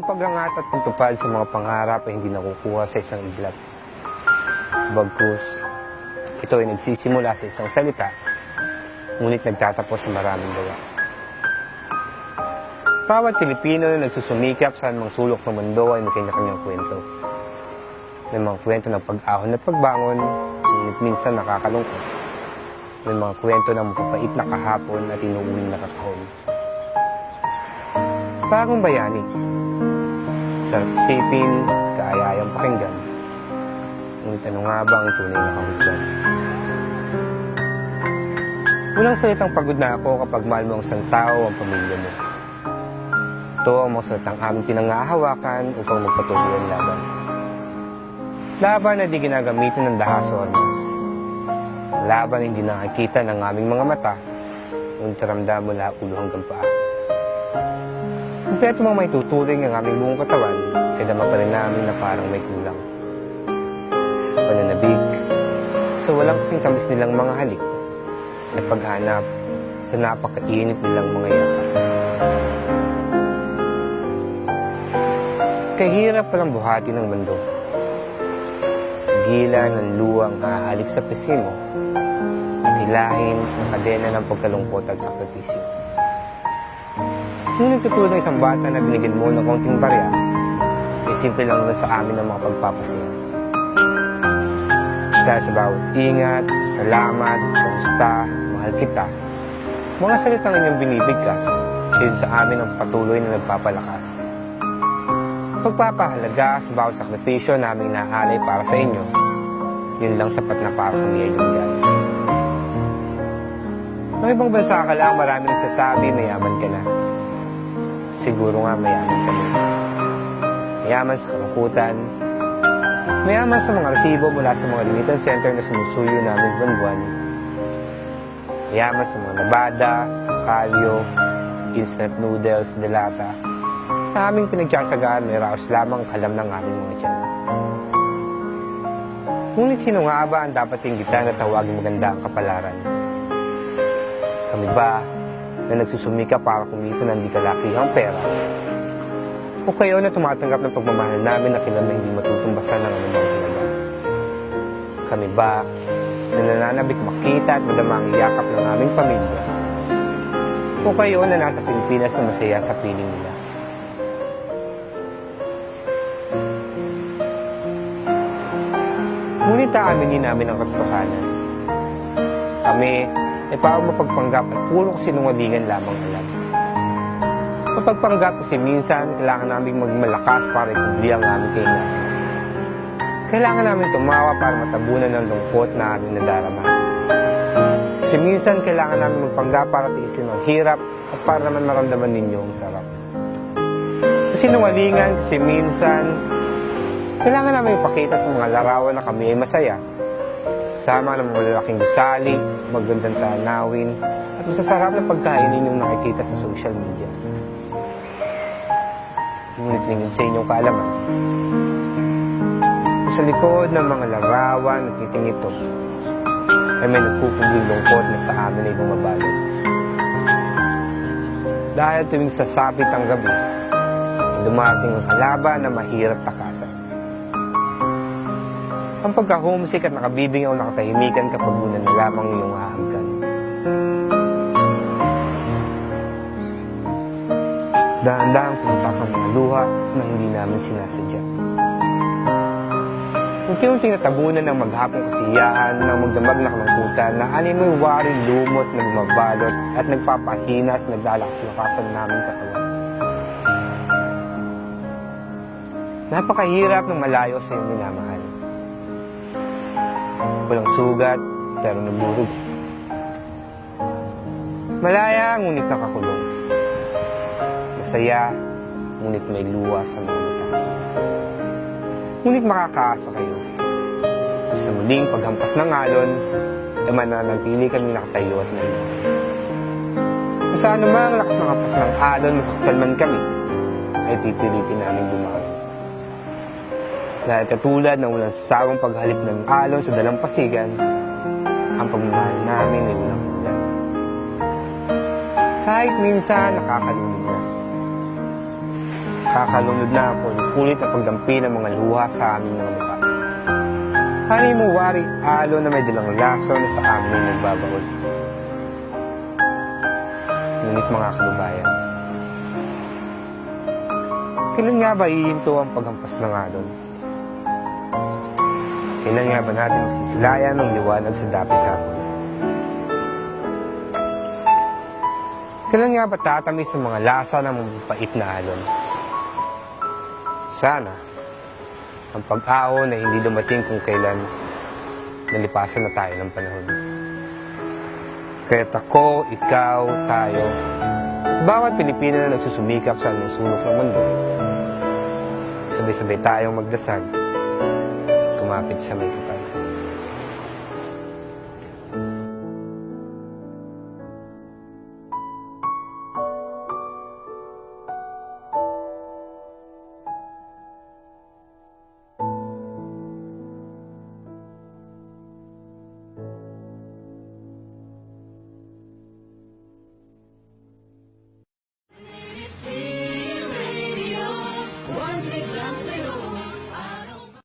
Ang paghangat at pagtupad sa mga pangarap ay hindi nakukuha sa isang iglap. Bagkus, ito ay nagsisimula sa isang salita, ngunit nagtatapos sa maraming gawa. Bawat Pilipino na nagsusumikap sa anumang sulok ng mundo ay may kanya-kanyang kwento. May mga kwento ng pag-ahon at pagbangon, ngunit minsan nakakalungkot. May mga kwento ng mapapait na kahapon at inuuling na kakahon. Bagong bayani. Sarap isipin, kaaya-ayang pakinggan. Ngunit ano nga ba ang tunay na kahulugan? Walang salitang pagod na ako kapag mahal mo ang isang tao o ang pamilya mo. Ito ang mga salitang aming pinangahawakan upang magpatuloy ang laban. Laban na di ginagamitan ng dahas o armas. Laban na hindi nakikita ng aming mga mata, ngunit ramdam mula ulo hanggang paa. Kompleto mang may tuturing ang aming buong katawan, ay dama pa rin namin na parang may kulang. Pananabik, sa walang kasing tamis nilang mga halik, at paghanap sa napakainit nilang mga yakap. Kahirap palang buhati ng mundo. Gila ng luwang hahalik sa pisngi mo at hilahin ang kadena ng pagkalungkot at sakripisyo. Ngunit katulad ng isang bata na binigyan mo ng konting barya, ay simple lang na sa amin ang mga pagpapasaya. Dahil sa bawat ingat, salamat, kamusta, mahal kita, mga salitang inyong binibigkas, yun sa amin ang patuloy na nagpapalakas. Pagpapahalaga sa bawat sakripisyo naming naalay para sa inyo, yun lang sapat na para kami ay lumigay. Ng ibang bansa ka lang, maraming nagsasabi, mayaman ka na. Siguro nga mayaman kami. Mayaman sa kalungkutan, mayaman sa mga resibo mula sa mga remittance center na sinusuyo namin buwan-buwan, mayaman sa mga labada, kalyo, instant noodles, delata, na aming pinagtsatsagaan may raos lamang kalam ng aming mga tiyan. Ngunit sino nga ba ang dapat inggitan na tawagin maganda ang kapalaran? Kami ba na nagsusumika para kumita ng di kalakihang pera? O kayo na tumatanggap ng pagmamahal namin na kilala hindi matutumbasan ng anumang halaga? Kami ba na nananabik makita at madama ang iyakap ng aming pamilya? O kayo na nasa Pilipinas na masaya sa piling nila? Ngunit aaminin namin ang katotohanan. Kami ay parang mapagpanggap at puro kasinungalingan lamang alam. Mapagpanggap kasi minsan kailangan namin magmalakas para ikubli ang aming kaingahan. Kailangan namin tumawa para matabunan ng lungkot na aming nadarama. Kasi minsan kailangan namin magpanggap para tiisin ang hirap at para naman maramdaman ninyo ang sarap. Kasinungalingan kasi minsan kailangan namin ipakita sa mga larawan na kami ay masaya. Sama ng mga lalaking gusali, magandang tanawin, at masasarap na pagkain ninyong nakikita sa social media. Ngunit lingid sa inyong kaalaman. Sa likod ng mga larawan at ngiting ito, ay may nagpupugling lungkot na sa amin ay bumabalot. Dahil tuwing sasapit ang gabi, dumating ang kalaban na mahirap takasan. Ang pagka-homesick at nakabibingaw na katahimikan kapag muna na lamang iyong hahangkan. Dahan-dahang pumunta sa mga luha na hindi namin sinasadya. Unti-unting natabunan ng maghapong kasiyahan ng magdamag na kalungkutan na animoy waring lumot na bumabalot at nagpapahina sa naglalakas-lakasan namin katawan. Napakahirap ng malayo sa iyong minamahal. Walang sugat, pero nagdurog. Malaya, ngunit nakakulong. Masaya, ngunit may luha sa mga mata. Ngunit makakaasa kayo. Sa muling paghampas ng alon, ay mananatili kami nakatayo at naiwan. Kung sa anumang lakas ng hampas ng alon, masaktan man kami, ay pipilitin namin bumawi. Dahil katulad ng walang sawang paghalik ng alon sa dalampasigan, ang pagmamahal namin ay walang ulan. Kahit minsan nakakalulog na. Kakalunod na po ng kulit na pagdampi ng mga luha sa aming mga mukha. Hani mo wari alo na may dalang laso na sa amin nagbabaon. Ngunit mga kababayan, kailan nga ba ihinto ang paghampas ng alon? Kailan nga ba natin masisilayan ng liwanag sa dapit hapon? Kailan nga ba tatamis ang mga lasa ng mapait na alon? Sana, ang pag-ahon na hindi dumating kung kailan nalipasan na tayo ng panahon. Kaya't ako, ikaw, tayo, bawat Pilipino na nagsusumikap sa anong sulok ng mundo, sabay-sabay tayong magdasal at kumapit sa may kapal.